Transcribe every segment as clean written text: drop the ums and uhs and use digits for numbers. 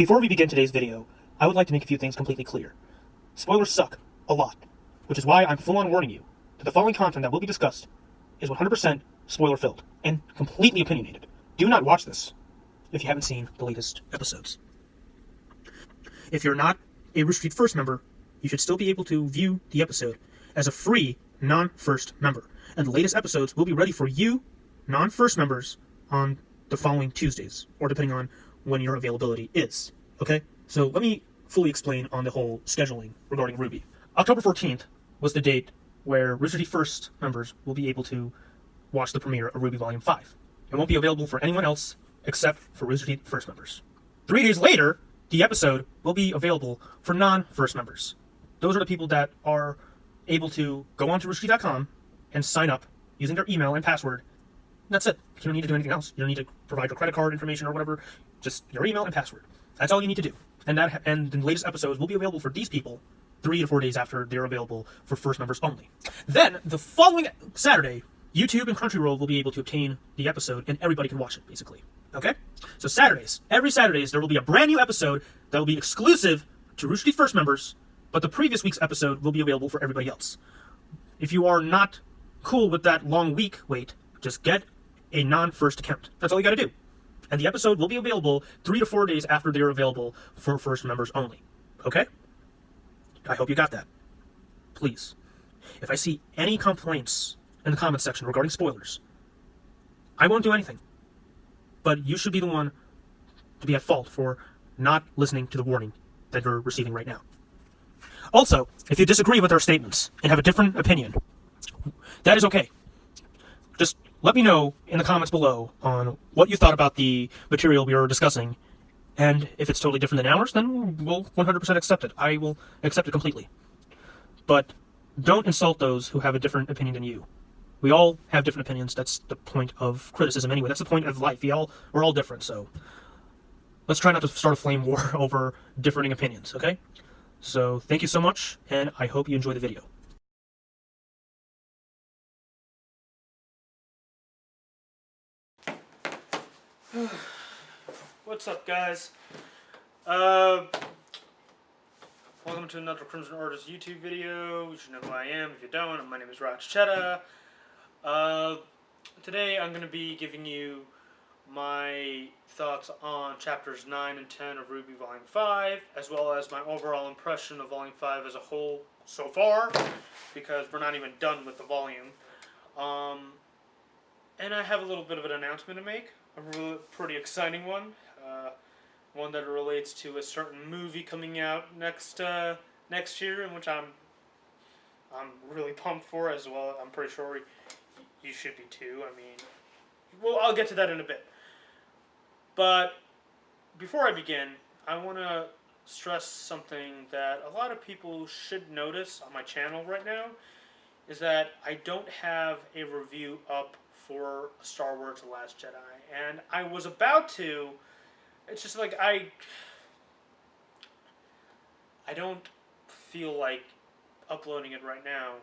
Before we begin today's video, I would like to make a few things completely clear. Spoilers suck. A lot. Which is why I'm full-on warning you that the following content that will be discussed is 100% spoiler-filled and completely opinionated. Do not watch this if you haven't seen the latest episodes. If you're not a Rooster Teeth First member, you should still be able to view the episode as a free non-first member. And the latest episodes will be ready for you, non-first members, on the following Tuesdays, or depending on when your availability is. Okay? So let me fully explain on the whole scheduling regarding RWBY. October 14th was the date where Rooster Teeth First members will be able to watch the premiere of RWBY Volume 5. It won't be available for anyone else except for Rooster Teeth First members. 3 days later, the episode will be available for non-first members. Those are the people that are able to go onto roosterteeth.com and sign up using their email and password. That's it. You don't need to do anything else. You don't need to provide your credit card information or whatever. Just your email and password. That's all you need to do. And the latest episodes will be available for these people 3 to 4 days after they're available for first members only. Then, the following Saturday, YouTube and Crunchyroll will be able to obtain the episode and everybody can watch it, basically. Okay? So Saturdays, every Saturdays, there will be a brand new episode that will be exclusive to Rooster Teeth First members, but the previous week's episode will be available for everybody else. If you are not cool with that long week wait, just get a non-first account. That's all you gotta do. And the episode will be available 3 to 4 days after they're available for first members only. Okay? I hope you got that. Please. If I see any complaints in the comments section regarding spoilers, I won't do anything. But you should be the one to be at fault for not listening to the warning that you're receiving right now. Also, if you disagree with our statements and have a different opinion, that is okay. Just let me know in the comments below on what you thought about the material we were discussing, and if it's totally different than ours, then we'll 100% accept it. I will accept it completely. But don't insult those who have a different opinion than you. We all have different opinions. That's the point of criticism anyway. That's the point of life. We're all different, so let's try not to start a flame war over differing opinions, okay? So thank you so much, and I hope you enjoy the video. What's up, guys? Welcome to another Crimson Artist YouTube video. You should know who I am. If you don't, my name is Raj Chetta. Today I'm going to be giving you my thoughts on chapters 9 and 10 of RWBY Volume 5, as well as my overall impression of Volume 5 as a whole so far, because we're not even done with the volume. And I have a little bit of an announcement to make, a pretty exciting one, one that relates to a certain movie coming out next year, in which I'm really pumped for as well. I'm pretty sure you should be too. I mean, well, I'll get to that in a bit. But before I begin, I want to stress something that a lot of people should notice on my channel right now, is that I don't have a review up for Star Wars The Last Jedi. And I was about to. It's just like I don't feel like uploading it right now,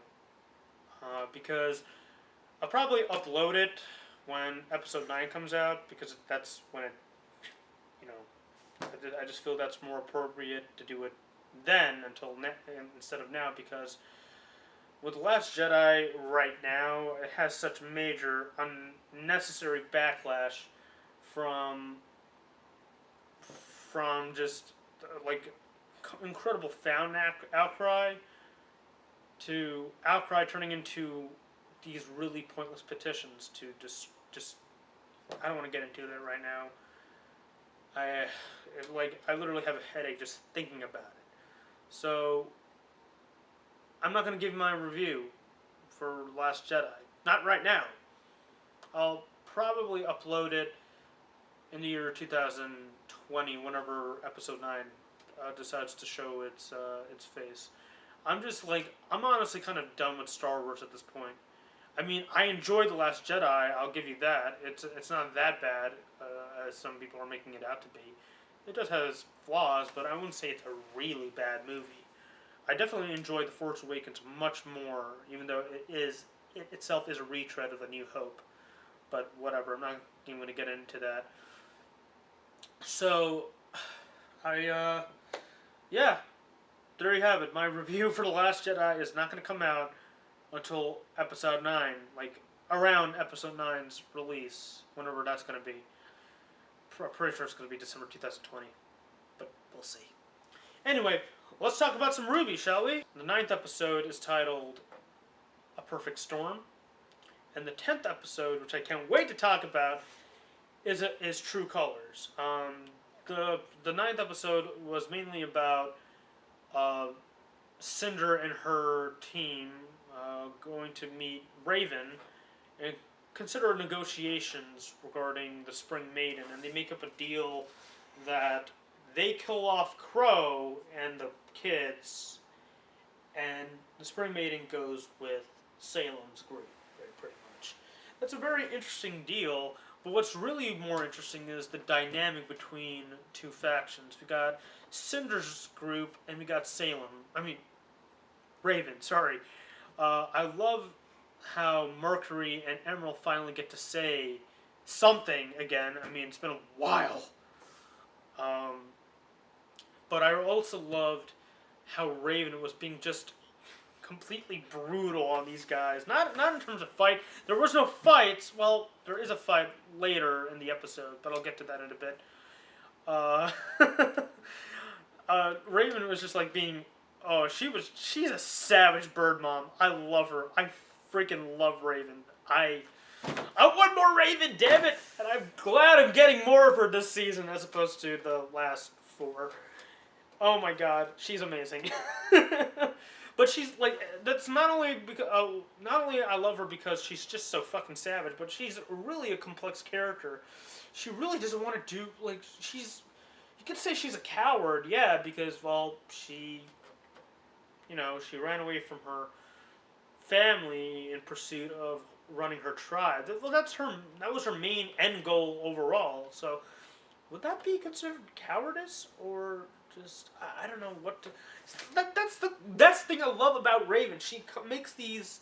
because I'll probably upload it when episode 9 comes out, because that's when it, I just feel that's more appropriate to do it then instead of now, because with The Last Jedi right now, it has such major unnecessary backlash from just like incredible fan outcry to outcry turning into these really pointless petitions to just I don't want to get into that right now. I literally have a headache just thinking about it. So I'm not going to give my review for Last Jedi. Not right now. I'll probably upload it in the year 2020, whenever episode 9 decides to show its face. I'm honestly kind of done with Star Wars at this point. I mean, I enjoyed The Last Jedi, I'll give you that. It's not that bad, as some people are making it out to be. It does have its flaws, but I wouldn't say it's a really bad movie. I definitely enjoyed The Force Awakens much more, even though it itself is a retread of A New Hope. But whatever, I'm not even going to get into that. So, Yeah, there you have it. My review for The Last Jedi is not going to come out until Episode 9, like around Episode 9's release, whenever that's going to be. I'm pretty sure it's going to be December 2020, but we'll see. Anyway, let's talk about some RWBY, shall we? The 9th episode is titled A Perfect Storm, and the 10th episode, which I can't wait to talk about, is True Colors. The 9th episode was mainly about Cinder and her team going to meet Raven and consider negotiations regarding the Spring Maiden, and they make up a deal that they kill off Crow and the kids, and the Spring Maiden goes with Salem's group, right, pretty much. That's a very interesting deal, but what's really more interesting is the dynamic between two factions. We got Cinder's group, and we got Raven, sorry. I love how Mercury and Emerald finally get to say something again. I mean, it's been a while. But I also loved how Raven was being just completely brutal on these guys. Not in terms of fight. There was no fights. Well, there is a fight later in the episode, but I'll get to that in a bit. Raven was just like being... Oh, she's a savage bird mom. I love her. I freaking love Raven. I want more Raven, damn it! And I'm glad I'm getting more of her this season as opposed to the last 4. Oh my god, she's amazing. But she's like, that's not only I love her because she's just so fucking savage, but she's really a complex character. She really doesn't want to do, like, you could say she's a coward, yeah, because, well, she ran away from her family in pursuit of running her tribe. Well, that was her main end goal overall. So, would that be considered cowardice, or just I don't know what to? That's the thing I love about Raven. She makes these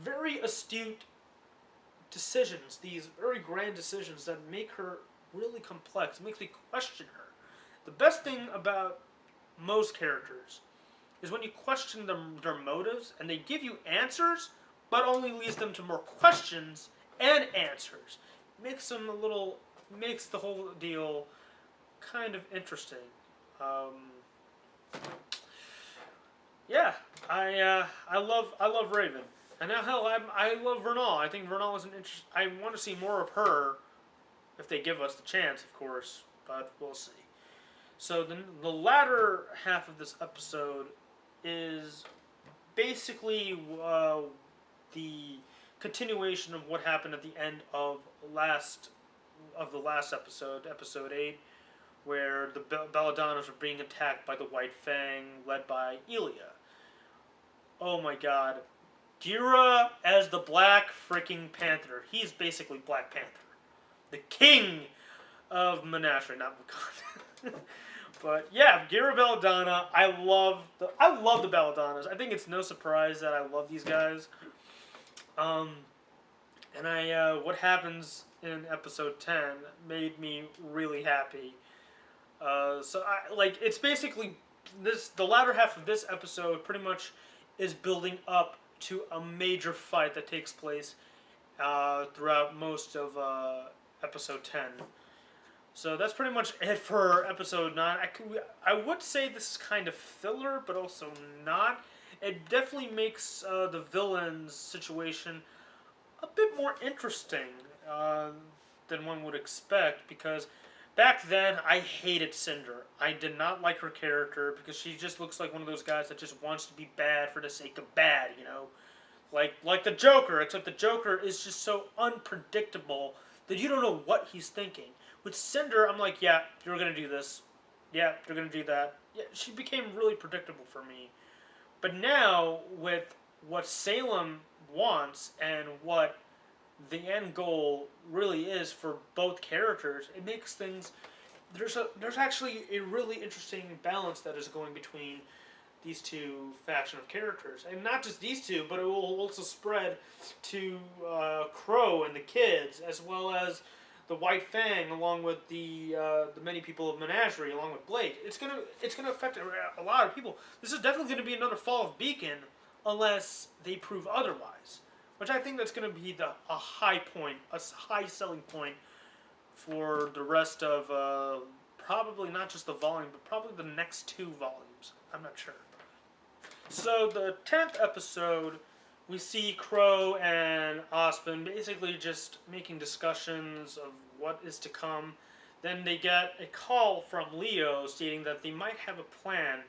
very astute decisions, these very grand decisions that make her really complex. It makes me question her. The best thing about most characters is when you question their motives and they give you answers, but only leads them to more questions and answers. Makes the whole deal kind of interesting. Yeah, I love Raven, and now hell, I love Vernal. I think Vernal is I want to see more of her, if they give us the chance, of course, but we'll see. So the latter half of this episode is basically the continuation of what happened at the end of the last episode, episode 8, where the Belladonnas are being attacked by the White Fang, led by Elia. Oh my god. Gira as the Black freaking Panther. He's basically Black Panther. The king of Menagerie, not Wakanda. But yeah, Gira Belladonna. I love the Belladonnas. I think it's no surprise that I love these guys. And what happens in episode 10 made me really happy. It's basically the latter half of this episode pretty much is building up to a major fight that takes place throughout most of episode 10. So that's pretty much it for episode 9. I would say this is kind of filler, but also not. It definitely makes the villain's situation a bit more interesting than one would expect, because back then I hated Cinder. I did not like her character because she just looks like one of those guys that just wants to be bad for the sake of bad, you know? Like the Joker, except the Joker is just so unpredictable that you don't know what he's thinking. With Cinder, I'm like, yeah, you're going to do this. Yeah, you're going to do that. Yeah, she became really predictable for me. But now, with what Salem wants and what the end goal really is for both characters, it makes things... There's actually a really interesting balance that is going between these two faction of characters. And not just these two, but it will also spread to Crow and the kids, as well as the White Fang, along with the many people of Menagerie, along with Blake. It's gonna affect a lot of people. This is definitely gonna be another fall of Beacon, unless they prove otherwise. Which I think that's gonna be a high point, a high selling point for the rest of probably not just the volume, but probably the next 2 volumes. I'm not sure. So the 10th episode, we see Crow and Osmond basically just making discussions of what is to come. Then they get a call from Leo stating that they might have a plan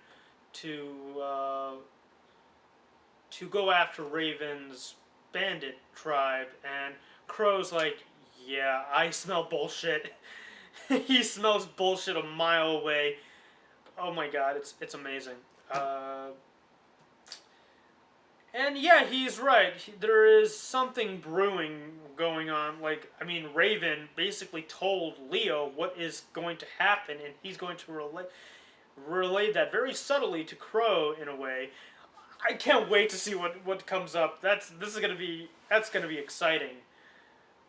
to go after Raven's bandit tribe, and Crow's like, "Yeah, I smell bullshit." He smells bullshit a mile away. Oh my god, it's amazing. And yeah, he's right. There is something brewing going on. Like, I mean, Raven basically told Leo what is going to happen, and he's going to relay that very subtly to Crow in a way. I can't wait to see what comes up. That's gonna be exciting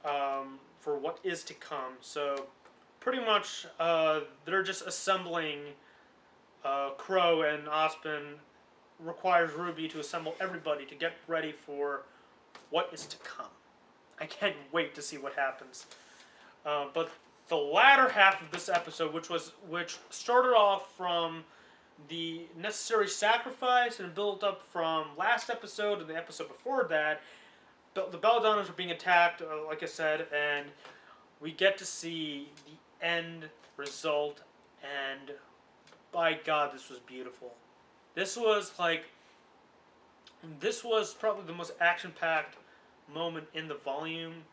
for what is to come. So, pretty much, they're just assembling Crow and Ospen requires Ruby to assemble everybody to get ready for what is to come. I can't wait to see what happens. But the latter half of this episode, which started off from the necessary sacrifice and built up from last episode and the episode before that, the Belladonnas are being attacked, like I said, and we get to see the end result, and by God, this was beautiful. This was probably the most action-packed moment in the volume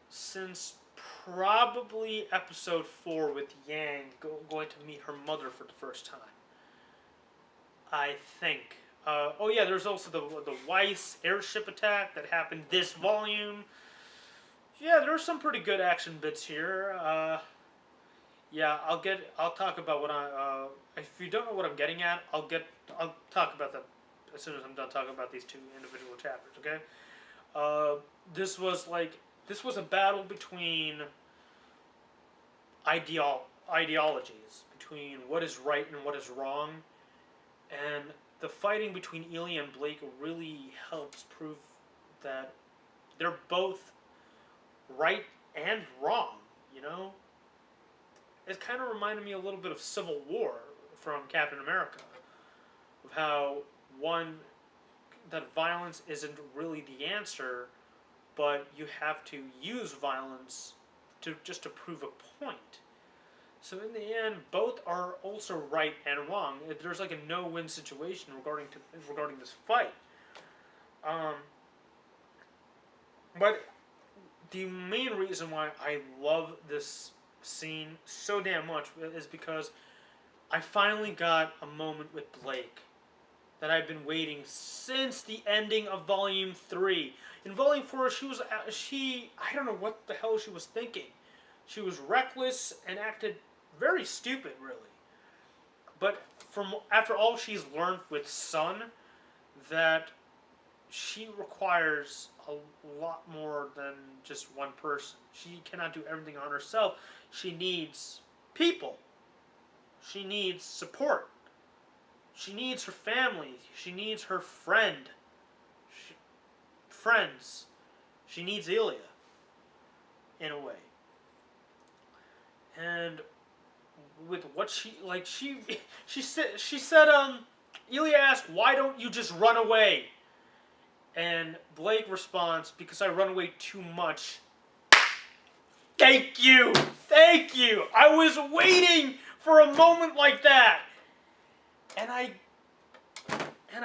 since probably episode 4 with Yang going to meet her mother for the first time. I think. Oh yeah, there's also the Weiss airship attack that happened this volume. Yeah, there's some pretty good action bits here. Yeah, I'll talk about what if you don't know what I'm getting at, I'll talk about that as soon as I'm done talking about these 2 individual chapters, okay? This was a battle between ideologies, between what is right and what is wrong, and the fighting between Ilya and Blake really helps prove that they're both right and wrong, you know? It kind of reminded me a little bit of Civil War from Captain America, of how that violence isn't really the answer, but you have to use violence to prove a point. So in the end, both are also right and wrong. There's like a no-win situation regarding this fight. But the main reason why I love this scene so damn much is because I finally got a moment with Blake that I've been waiting since the ending of Volume 3. In Volume 4, I don't know what the hell she was thinking. She was reckless and acted very stupid, really. But after all she's learned with Sun, that she requires a lot more than just one person. She cannot do everything on herself. She needs people. She needs support. She needs her family. She needs her friends. She needs Ilya, in a way. And with what she said, Ilya asked, "Why don't you just run away?" And Blake responds, "Because I run away too much." Thank you! Thank you! I was waiting for a moment like that! And I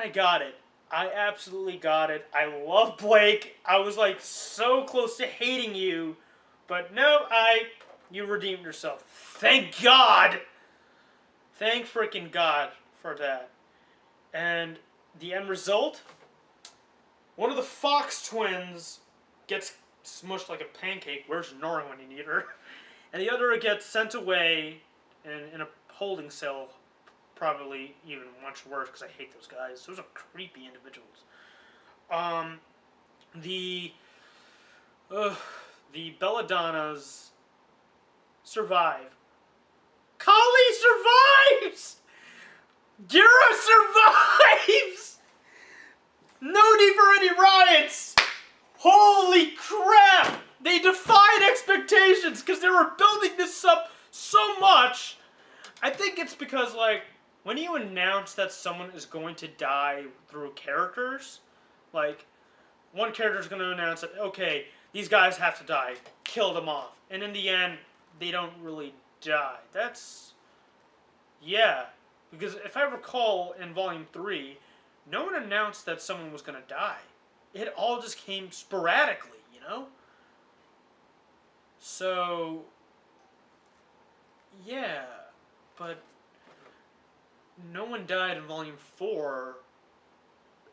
got it. I absolutely got it. I love Blake. I was like so close to hating you. But no, you redeemed yourself. Thank God! Thank freaking God for that. And the end result? One of the Fox twins gets smushed like a pancake. Where's Nora when you need her? And the other gets sent away in a holding cell. Probably even much worse because I hate those guys. Those are creepy individuals. The Belladonnas survive. Kali survives! Gira survives! No need for any riots! Holy crap! They defied expectations because they were building this up so much. I think it's because, like, when you announce that someone is going to die through characters, like, one character is going to announce that, okay, these guys have to die, kill them off. And in the end, they don't really die. That's, yeah. Because if I recall in Volume 3, no one announced that someone was going to die. It all just came sporadically, you know? So, yeah. But no one died in Volume 4,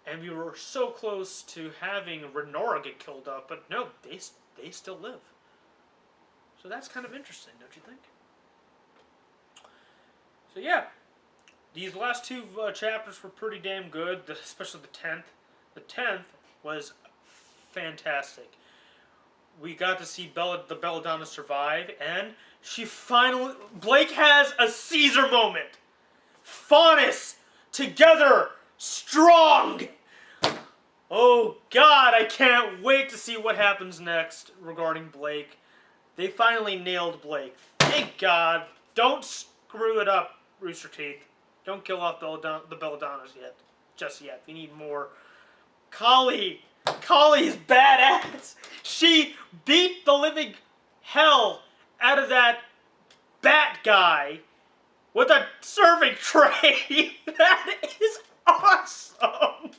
and we were so close to having Renora get killed off, but no, they still live. So that's kind of interesting, don't you think? So yeah, these last two chapters were pretty damn good, especially the 10th. The 10th was fantastic. We got to see the Belladonna survive, and she finally... Blake has a Caesar moment. Faunus, together, strong. Oh God, I can't wait to see what happens next regarding Blake. They finally nailed Blake. Thank God. Don't screw it up, Rooster Teeth. Don't kill off the Belladonnas yet. Just yet. We need more. Kali is badass. She beat the living hell out of that bat guy with a serving tray. That is awesome.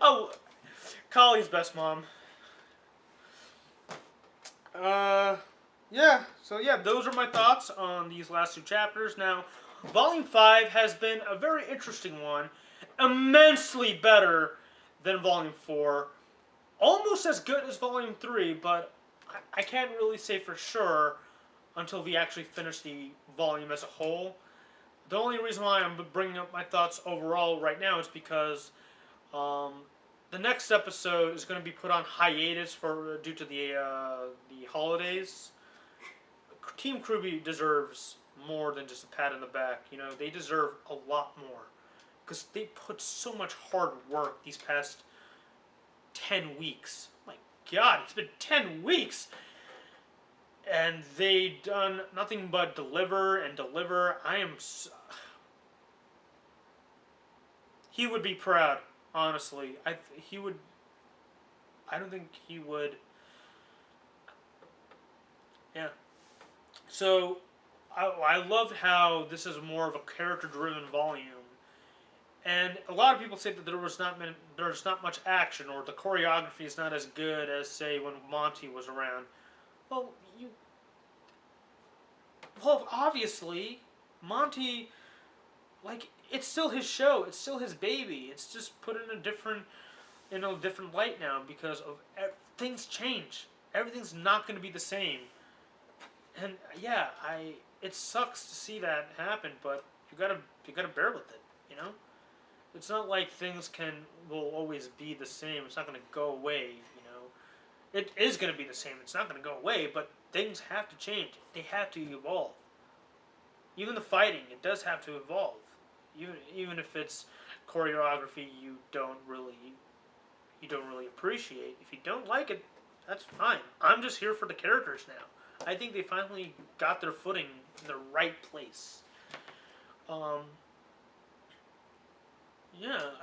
Oh, Kali's best mom. Yeah. So yeah, those are my thoughts on these last two chapters. Now, Volume 5 has been a very interesting one. Immensely better than Volume 4. Almost as good as Volume 3, but I can't really say for sure until we actually finish the volume as a whole. The only reason why I'm bringing up my thoughts overall right now is because the next episode is going to be put on hiatus due to the holidays. Team Kruby deserves more than just a pat on the back. You know, they deserve a lot more because they put so much hard work these past 10 weeks. My God, it's been 10 weeks! And they done nothing but deliver and deliver. He would be proud, honestly. I don't think he would. Yeah. So, I love how this is more of a character-driven volume. And a lot of people say that there's not much action, or the choreography is not as good as, say, when Monty was around. Well, obviously, Monty, like, it's still his show. It's still his baby. It's just put in a different light now because of things change. Everything's not going to be the same. And yeah, it sucks to see that happen, but you gotta bear with it. You know, it's not like things will always be the same. It's not going to go away. You know, it is going to be the same. It's not going to go away, but things have to change. They have to evolve. Even the fighting, it does have to evolve. Even if it's choreography you don't really appreciate. If you don't like it, that's fine. I'm just here for the characters now. I think they finally got their footing in the right place. Yeah,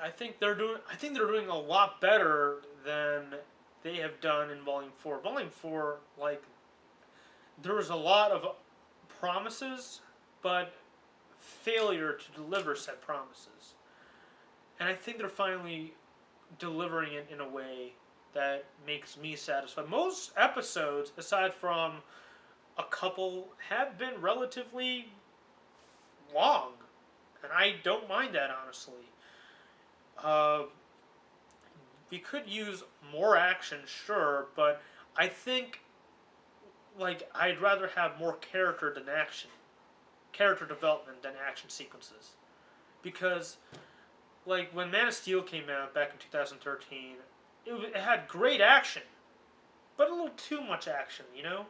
I think they're doing a lot better than they have done in Volume 4. Volume 4, like, there was a lot of promises, but failure to deliver said promises. And I think they're finally delivering it in a way that makes me satisfied. Most episodes, aside from a couple, have been relatively long. And I don't mind that, honestly. We could use more action, sure, but I think, like, I'd rather have more character than action. Character development than action sequences. Because, like, when Man of Steel came out back in 2013, it had great action, but a little too much action, you know?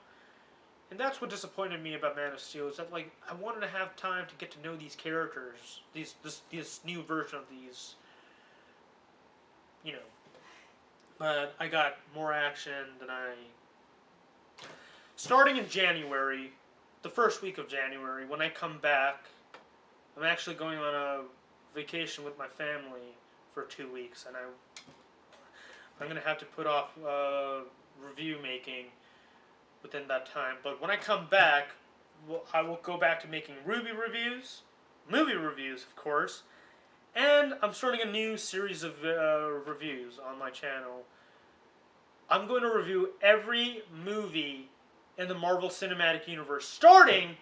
And that's what disappointed me about Man of Steel, is that, like, I wanted to have time to get to know these characters, this new version of these, you know. But I got more action than I. Starting in January, the first week of January, when I come back, I'm actually going on a vacation with my family for 2 weeks, and I'm gonna have to put off review making within that time. But when I come back, I will go back to making RWBY reviews, movie reviews, of course, and I'm starting a new series of reviews on my channel. I'm going to review every movie in the Marvel Cinematic Universe, starting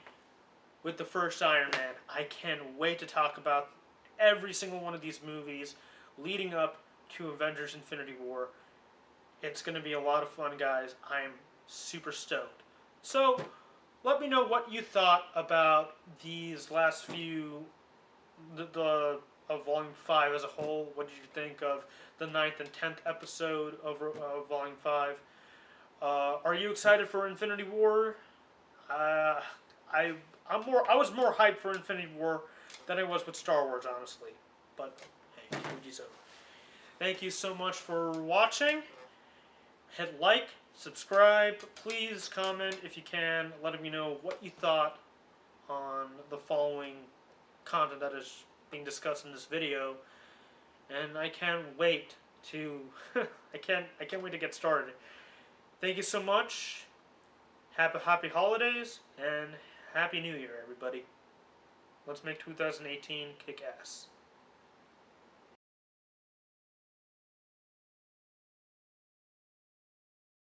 with the first Iron Man. I can't wait to talk about every single one of these movies leading up to Avengers Infinity War. It's going to be a lot of fun, guys. I'm super stoked. So, let me know what you thought about these last few, of Volume 5 as a whole. What did you think of the 9th and 10th episode of Volume 5? Are you excited for Infinity War? I was more hyped for Infinity War than I was with Star Wars, honestly. But hey, Fuji's over. Thank you so much for watching. Hit like, subscribe, please comment if you can, letting me know what you thought on the following content that is being discussed in this video. And I can't wait to I can't wait to get started. Thank you so much. Happy holidays and Happy New Year, everybody. Let's make 2018 kick ass.